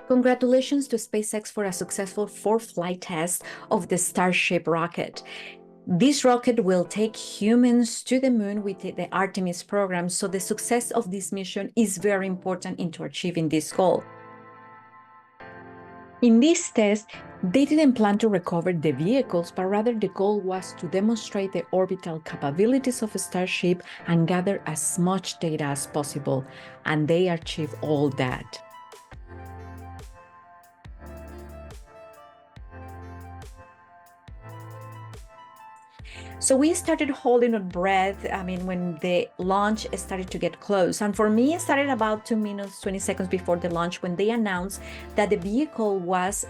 Congratulations to SpaceX for a successful fourth flight test of the Starship rocket. This rocket will take humans to the moon with the Artemis program, so the success of this mission is very important into achieving this goal. In this test, they didn't plan to recover the vehicles, but rather the goal was to demonstrate the orbital capabilities of a Starship and gather as much data as possible, and they achieved all that. So we started holding our breath, when the launch started to get close. And for me, it started about 2 minutes, 20 seconds before the launch when they announced that the vehicle was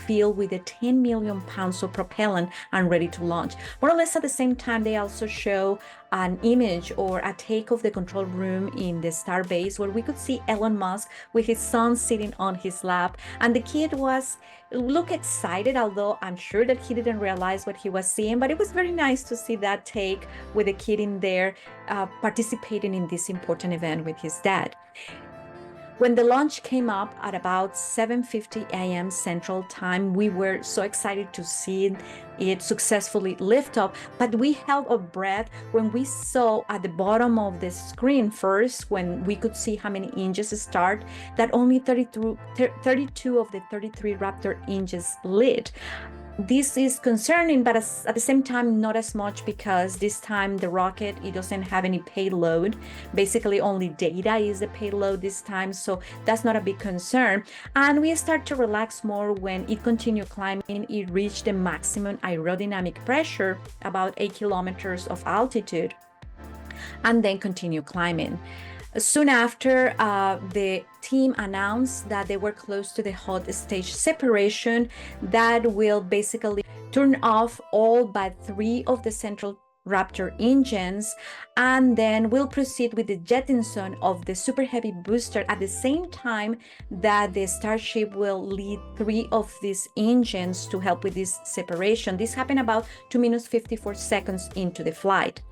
filled with 10 million pounds of propellant and ready to launch. More or less at the same time, they also show an image or a take of the control room in the Starbase where we could see Elon Musk with his son sitting on his lap. And the kid looked excited, although I'm sure that he didn't realize what he was seeing, but it was very nice to see that take with the kid in there participating in this important event with his dad. When the launch came up at about 7:50 a.m. Central Time, we were so excited to see it successfully lift off, but we held our breath when we saw at the bottom of the screen first, when we could see how many inches start, that only 32 of the 33 Raptor inches lit. This is concerning, but at the same time, not as much, because this time the rocket, it doesn't have any payload. Basically, only data is the payload this time, so that's not a big concern. And we start to relax more when it continued climbing. It reached the maximum aerodynamic pressure, about 8 kilometers of altitude, and then continue climbing. Soon after, the team announced that they were close to the hot stage separation that will basically turn off all but 3 of the central Raptor engines, and then we'll proceed with the jettison of the Super Heavy booster at the same time that the Starship will lead 3 of these engines to help with this separation. This happened about 2 minutes 54 seconds into the flight.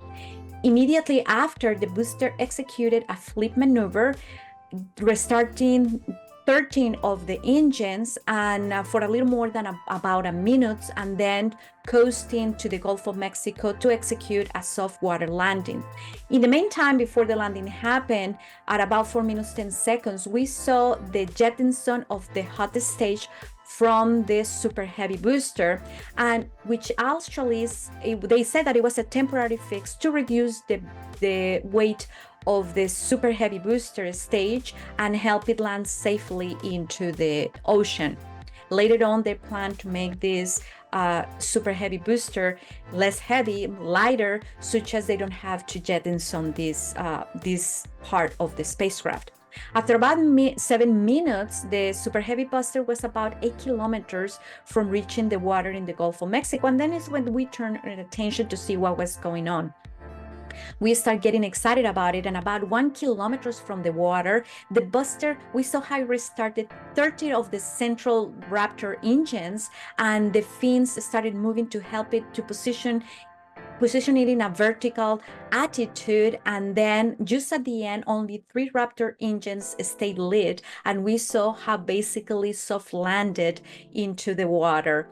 Immediately after, the booster executed a flip maneuver, restarting 13 of the engines and for a little more than about a minute, and then coasting to the Gulf of Mexico to execute a soft water landing. In the meantime, before the landing happened, at about 4 minutes 10 seconds, we saw the jettison of the hot stage from this Super Heavy booster, and which actually they said that it was a temporary fix to reduce the weight of the Super Heavy booster stage and help it land safely into the ocean. Later on, they plan to make this Super Heavy booster less heavy, lighter, such as they don't have to jettison this part of the spacecraft. After about 7 minutes, the Super Heavy booster was about 8 kilometers from reaching the water in the Gulf of Mexico, and then is when we turned our attention to see what was going on. We start getting excited about it, and about 1 kilometer from the water, the booster, we saw how it restarted 30 of the central Raptor engines, and the fins started moving to help it to position it in a vertical attitude. And then just at the end, only 3 Raptor engines stayed lit, and we saw how basically soft landed into the water.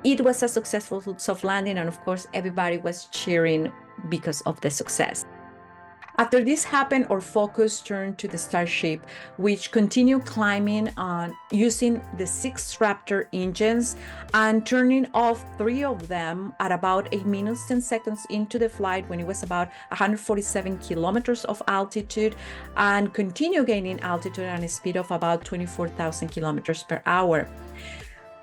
It was a successful soft landing, and of course, everybody was cheering because of the success. After this happened, our focus turned to the Starship, which continued climbing on using the 6 Raptor engines and turning off 3 of them at about 8 minutes 10 seconds into the flight, when it was about 147 kilometers of altitude, and continue gaining altitude at a speed of about 24,000 kilometers per hour.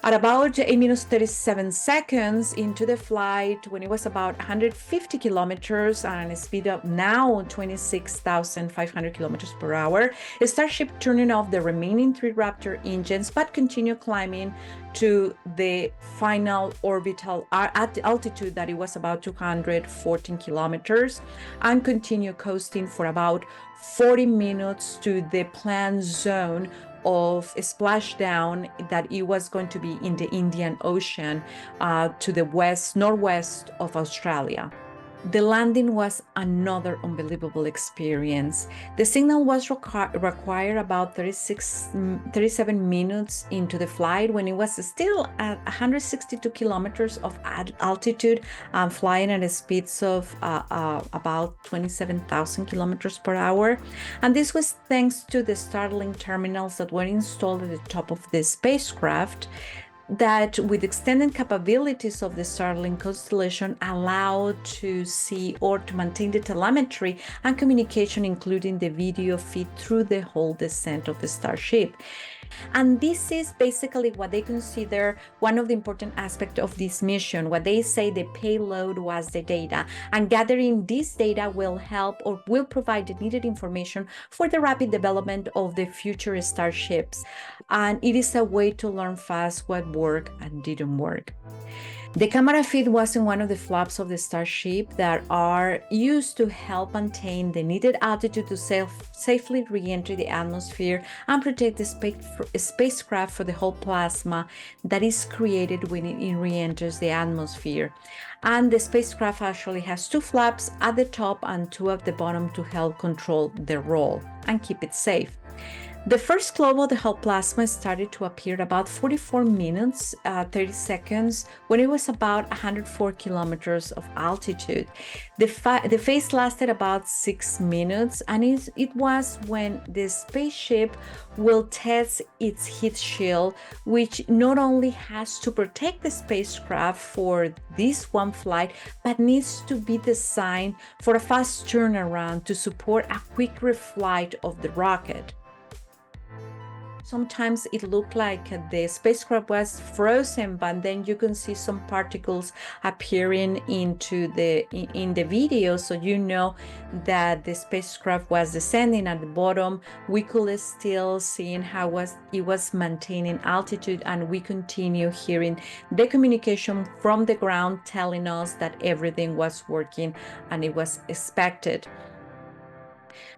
At about 8 minutes 37 seconds into the flight, when it was about 150 kilometers and a speed of now 26,500 kilometers per hour, Starship turning off the remaining 3 Raptor engines, but continue climbing to the final orbital altitude that it was about 214 kilometers, and continue coasting for about 40 minutes to the planned zone of a splashdown that it was going to be in the Indian Ocean to the northwest of Australia. The landing was another unbelievable experience. The signal was required about 37 minutes into the flight when it was still at 162 kilometers of altitude, flying at a speeds of about 27,000 kilometers per hour. And this was thanks to the Starlink terminals that were installed at the top of the spacecraft, that with extended capabilities of the Starlink constellation allowed to see or to maintain the telemetry and communication, including the video feed through the whole descent of the Starship. And this is basically what they consider one of the important aspects of this mission. What they say the payload was the data, and gathering this data will help or will provide the needed information for the rapid development of the future starships. And it is a way to learn fast what worked and didn't work. The camera feed was in one of the flaps of the Starship that are used to help maintain the needed altitude to safely re-enter the atmosphere and protect the spacecraft for the whole plasma that is created when it re-enters the atmosphere. And the spacecraft actually has 2 flaps at the top and 2 at the bottom to help control the roll and keep it safe. The first globe of the whole plasma started to appear at about 44 minutes, 30 seconds, when it was about 104 kilometers of altitude. The phase lasted about 6 minutes, and it was when the spaceship will test its heat shield, which not only has to protect the spacecraft for this one flight, but needs to be designed for a fast turnaround to support a quick reflight of the rocket. Sometimes it looked like the spacecraft was frozen, but then you can see some particles appearing in the video, so you know that the spacecraft was descending. At the bottom, we could still see how it was maintaining altitude, and we continue hearing the communication from the ground telling us that everything was working and it was expected.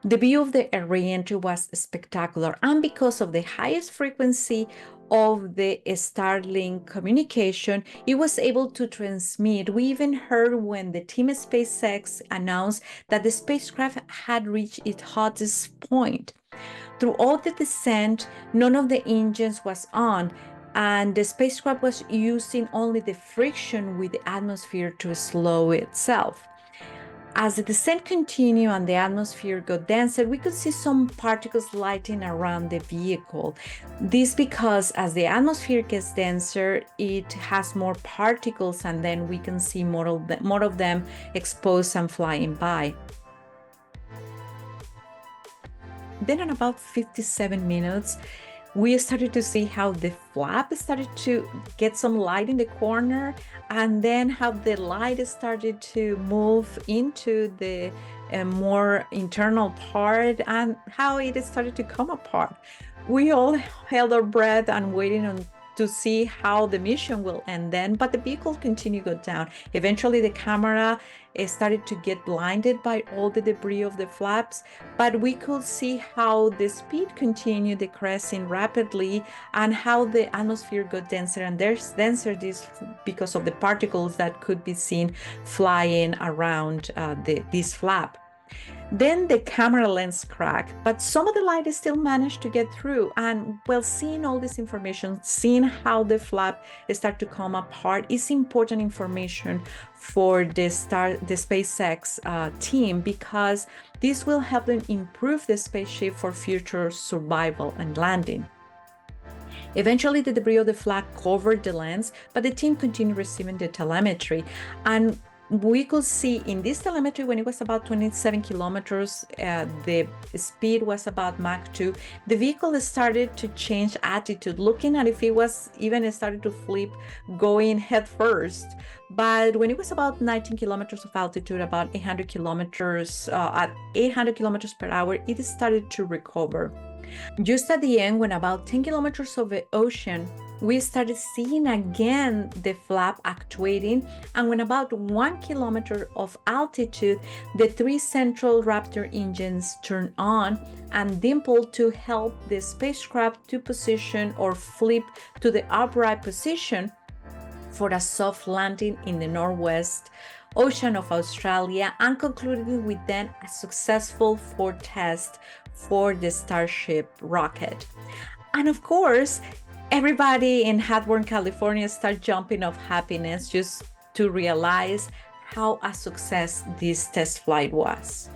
The view of the re-entry was spectacular, and because of the highest frequency of the Starlink communication, it was able to transmit. We even heard when the team SpaceX announced that the spacecraft had reached its hottest point. Throughout the descent, none of the engines was on, and the spacecraft was using only the friction with the atmosphere to slow itself. As the descent continued and the atmosphere got denser, we could see some particles lighting around the vehicle. This because as the atmosphere gets denser, it has more particles, and then we can see more of them exposed and flying by. Then at about 57 minutes, we started to see how the flap started to get some light in the corner, and then how the light started to move into the more internal part, and how it started to come apart. We all held our breath and waiting to see how the mission will end then, but the vehicle continued to go down. Eventually the camera started to get blinded by all the debris of the flaps, but we could see how the speed continued decreasing rapidly, and how the atmosphere got denser and denser, this because of the particles that could be seen flying around this flap. Then the camera lens cracked, but some of the light still managed to get through. And while seeing all this information, seeing how the flap start to come apart is important information for the SpaceX team, because this will help them improve the spaceship for future survival and landing. Eventually, the debris of the flap covered the lens, but the team continued receiving the telemetry. And we could see in this telemetry, when it was about 27 kilometers, the speed was about Mach 2, the vehicle started to change attitude, looking at if it was even started to flip, going head first. But when it was about 19 kilometers of altitude, about 800 kilometers, at 800 kilometers per hour, it started to recover. Just at the end, when about 10 kilometers of the ocean we started seeing again the flap actuating, and when about 1 kilometer of altitude, the 3 central Raptor engines turned on and dimpled to help the spacecraft to position or flip to the upright position for a soft landing in the northwest ocean of Australia, and concluding with then a successful fourth test for the Starship rocket. And of course, everybody in Hawthorne, California started jumping of happiness just to realize how a success this test flight was.